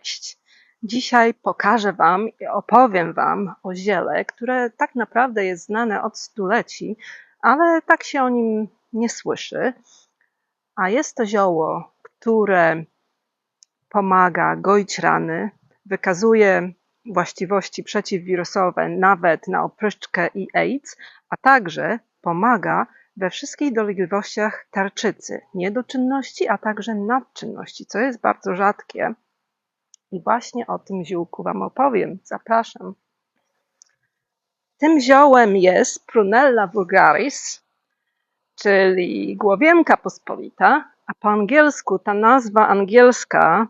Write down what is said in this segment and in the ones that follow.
Cześć! Dzisiaj pokażę Wam i opowiem Wam o ziele, które tak naprawdę jest znane od stuleci, ale tak się o nim nie słyszy. A jest to zioło, które pomaga goić rany, wykazuje właściwości przeciwwirusowe nawet na opryszczkę i AIDS, a także pomaga we wszystkich dolegliwościach tarczycy, niedoczynności, a także nadczynności, co jest bardzo rzadkie. I właśnie o tym ziółku Wam opowiem. Zapraszam. Tym ziołem jest Prunella vulgaris, czyli głowienka pospolita, a po angielsku ta nazwa angielska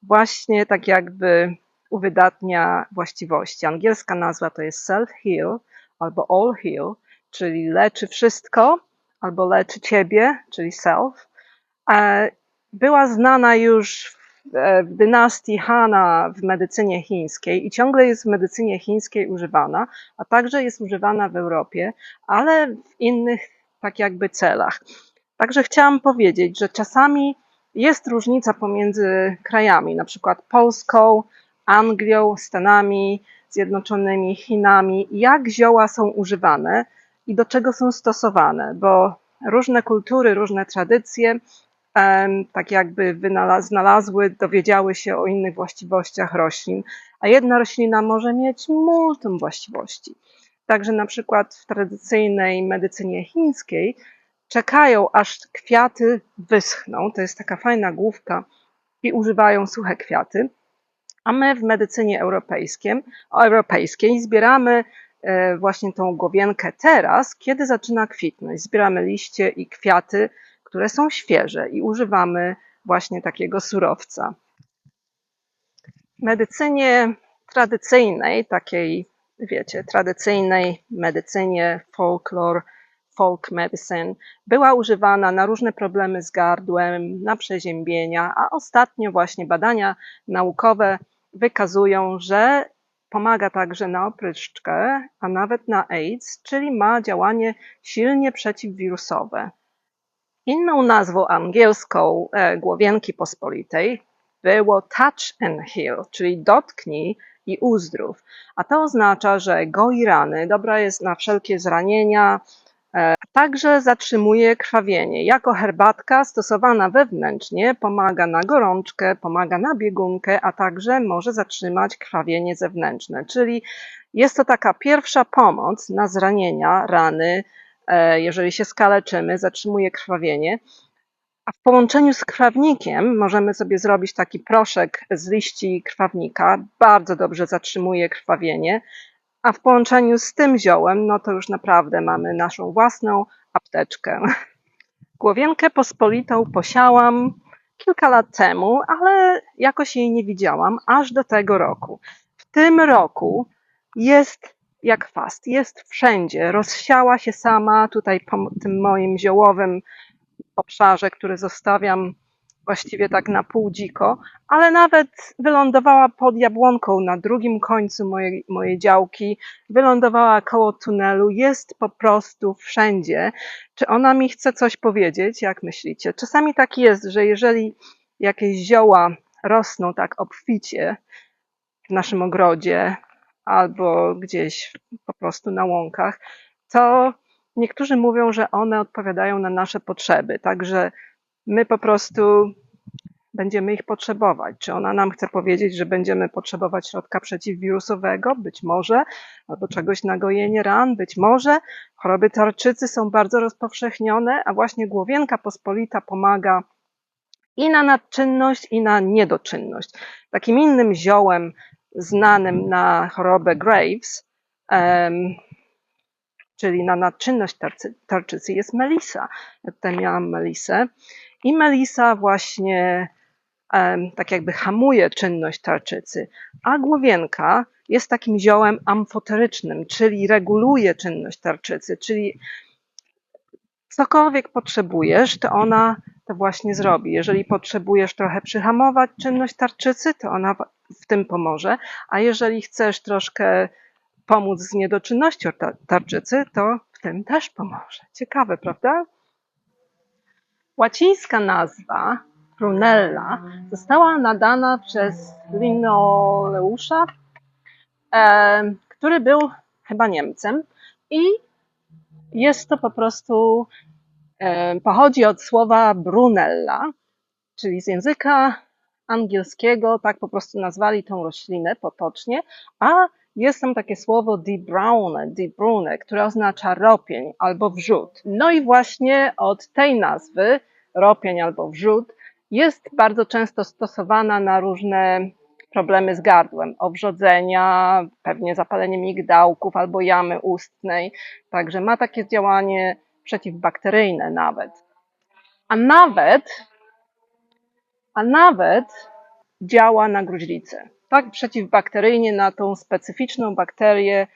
właśnie tak jakby uwydatnia właściwości. Angielska nazwa to jest self-heal albo all-heal, czyli leczy wszystko, albo leczy ciebie, czyli self. Była znana już w dynastii Hana w medycynie chińskiej i ciągle jest w medycynie chińskiej używana, a także jest używana w Europie, ale w innych tak jakby celach. Także chciałam powiedzieć, że czasami jest różnica pomiędzy krajami, na przykład Polską, Anglią, Stanami Zjednoczonymi, Chinami, jak zioła są używane i do czego są stosowane, bo różne kultury, różne tradycje tak jakby znalazły, dowiedziały się o innych właściwościach roślin, a jedna roślina może mieć multum właściwości. Także na przykład w tradycyjnej medycynie chińskiej czekają, aż kwiaty wyschną, to jest taka fajna główka, i używają suche kwiaty, a my w medycynie europejskiej zbieramy właśnie tą głowienkę teraz, kiedy zaczyna kwitnąć. Zbieramy liście i kwiaty, które są świeże i używamy właśnie takiego surowca. W medycynie tradycyjnej, takiej wiecie, tradycyjnej medycynie folk medicine, była używana na różne problemy z gardłem, na przeziębienia, a ostatnio właśnie badania naukowe wykazują, że pomaga także na opryszczkę, a nawet na AIDS, czyli ma działanie silnie przeciwwirusowe. Inną nazwą angielską głowienki pospolitej było touch and heal, czyli dotknij i uzdrów. A to oznacza, że goi rany, dobra jest na wszelkie zranienia, a także zatrzymuje krwawienie. Jako herbatka stosowana wewnętrznie pomaga na gorączkę, pomaga na biegunkę, a także może zatrzymać krwawienie zewnętrzne. Czyli jest to taka pierwsza pomoc na zranienia, rany, jeżeli się skaleczymy, zatrzymuje krwawienie. A w połączeniu z krwawnikiem możemy sobie zrobić taki proszek z liści krwawnika, bardzo dobrze zatrzymuje krwawienie, a w połączeniu z tym ziołem, no to już naprawdę mamy naszą własną apteczkę. Głowienkę pospolitą posiałam kilka lat temu, ale jakoś jej nie widziałam aż do tego roku. W tym roku jest jak chwast, jest wszędzie, rozsiała się sama tutaj po tym moim ziołowym obszarze, który zostawiam właściwie tak na pół dziko, ale nawet wylądowała pod jabłonką na drugim końcu mojej działki, wylądowała koło tunelu, jest po prostu wszędzie. Czy ona mi chce coś powiedzieć? Jak myślicie? Czasami tak jest, że jeżeli jakieś zioła rosną tak obficie w naszym ogrodzie albo gdzieś po prostu na łąkach, to niektórzy mówią, że one odpowiadają na nasze potrzeby, także my po prostu będziemy ich potrzebować. Czy ona nam chce powiedzieć, że będziemy potrzebować środka przeciwwirusowego? Być może. Albo czegoś na gojenie ran? Być może. Choroby tarczycy są bardzo rozpowszechnione, a właśnie głowienka pospolita pomaga i na nadczynność, i na niedoczynność. Takim innym ziołem znanym na chorobę Graves, czyli na nadczynność tarczycy, jest melisa. Ja tutaj miałam melisę i melisa właśnie tak jakby hamuje czynność tarczycy, a głowienka jest takim ziołem amfoterycznym, czyli reguluje czynność tarczycy, czyli cokolwiek potrzebujesz, to ona to właśnie zrobi. Jeżeli potrzebujesz trochę przyhamować czynność tarczycy, to ona w tym pomoże, a jeżeli chcesz troszkę pomóc z niedoczynnością tarczycy, to w tym też pomoże. Ciekawe, prawda? Łacińska nazwa Brunella została nadana przez Linoleusza, który był chyba Niemcem i jest to po prostu, pochodzi od słowa brunella, czyli z języka angielskiego tak po prostu nazwali tą roślinę potocznie, a jest tam takie słowo die Braune, które oznacza ropień albo wrzód. No i właśnie od tej nazwy, ropień albo wrzód, jest bardzo często stosowana na różne problemy z gardłem, owrzodzenia, pewnie zapalenie migdałków albo jamy ustnej. Także ma takie działanie przeciwbakteryjne nawet. A nawet działa na gruźlicę. Tak przeciwbakteryjnie na tą specyficzną bakterię,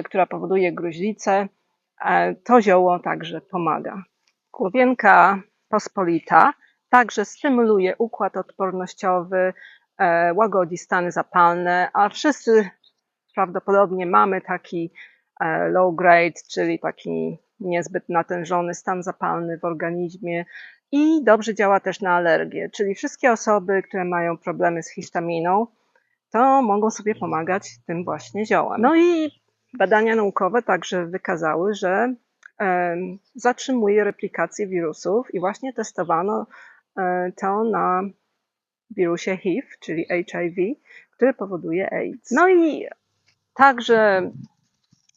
która powoduje gruźlicę, to zioło także pomaga. Głowienka pospolita także stymuluje układ odpornościowy, łagodzi stany zapalne, a wszyscy prawdopodobnie mamy taki low grade, czyli taki niezbyt natężony stan zapalny w organizmie i dobrze działa też na alergię, czyli wszystkie osoby, które mają problemy z histaminą, to mogą sobie pomagać tym właśnie ziołem. No i badania naukowe także wykazały, że zatrzymuje replikację wirusów i właśnie testowano to na wirusie HIV, czyli HIV, który powoduje AIDS. No i także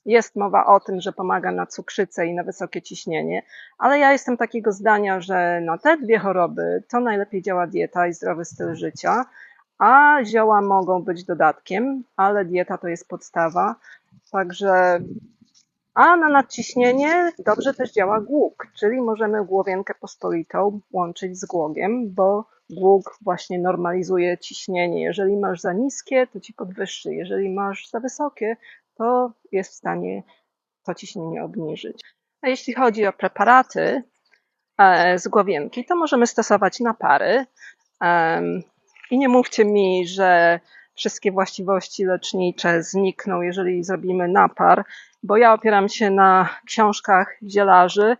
jest mowa o tym, że pomaga na cukrzycę i na wysokie ciśnienie, ale ja jestem takiego zdania, że na te dwie choroby to najlepiej działa dieta i zdrowy styl życia, a zioła mogą być dodatkiem, ale dieta to jest podstawa. Także, a na nadciśnienie dobrze też działa głuk, czyli możemy głowienkę pospolitą łączyć z głogiem, bo głuk właśnie normalizuje ciśnienie. Jeżeli masz za niskie, to ci podwyższy. Jeżeli masz za wysokie, to jest w stanie to ciśnienie obniżyć. A jeśli chodzi o preparaty z głowienki, to możemy stosować napary. I nie mówcie mi, że wszystkie właściwości lecznicze znikną, jeżeli zrobimy napar, bo ja opieram się na książkach zielarzy,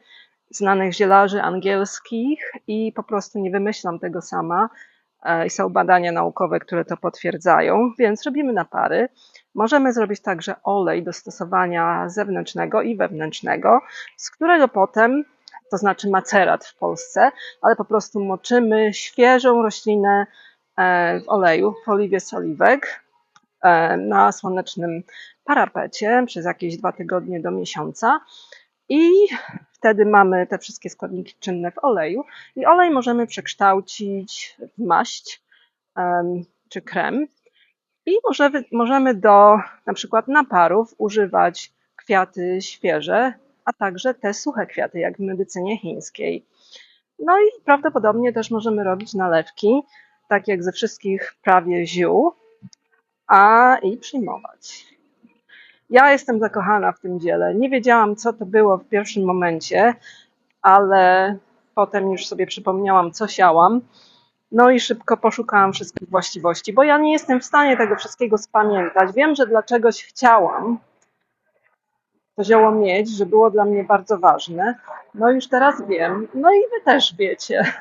znanych zielarzy angielskich i po prostu nie wymyślam tego sama. Są badania naukowe, które to potwierdzają, więc robimy napary. Możemy zrobić także olej do stosowania zewnętrznego i wewnętrznego, z którego potem, to znaczy macerat w Polsce, ale po prostu moczymy świeżą roślinę w oleju, w oliwie z oliwek na słonecznym parapecie przez jakieś 2 tygodnie do miesiąca i wtedy mamy te wszystkie składniki czynne w oleju i olej możemy przekształcić w maść czy krem i możemy do na przykład naparów używać kwiaty świeże, a także te suche kwiaty, jak w medycynie chińskiej. No i prawdopodobnie też możemy robić nalewki, tak jak ze wszystkich prawie ziół, i przyjmować. Ja jestem zakochana w tym ziele. Nie wiedziałam, co to było w pierwszym momencie, ale potem już sobie przypomniałam, co siałam. No i szybko poszukałam wszystkich właściwości, bo ja nie jestem w stanie tego wszystkiego spamiętać. Wiem, że dla czegoś chciałam to zioło mieć, że było dla mnie bardzo ważne. No już teraz wiem, no i wy też wiecie.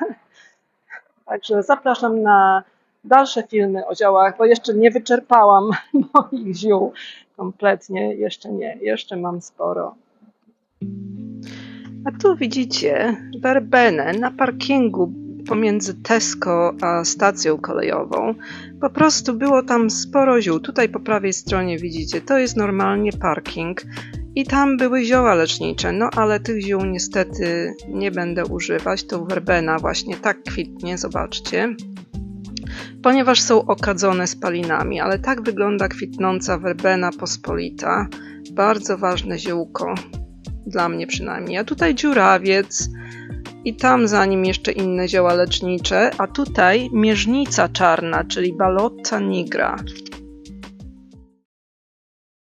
Także zapraszam na dalsze filmy o ziołach, bo jeszcze nie wyczerpałam moich ziół kompletnie. Jeszcze mam sporo. A tu widzicie werbenę na parkingu pomiędzy Tesco a stacją kolejową. Po prostu było tam sporo ziół. Tutaj po prawej stronie widzicie, to jest normalnie parking i tam były zioła lecznicze, no ale tych ziół niestety nie będę używać. To werbena właśnie tak kwitnie, zobaczcie. Ponieważ są okadzone spalinami, ale tak wygląda kwitnąca werbena pospolita. Bardzo ważne ziółko, dla mnie przynajmniej. A tutaj dziurawiec i tam za nim jeszcze inne zioła lecznicze, a tutaj mierznica czarna, czyli Balota nigra.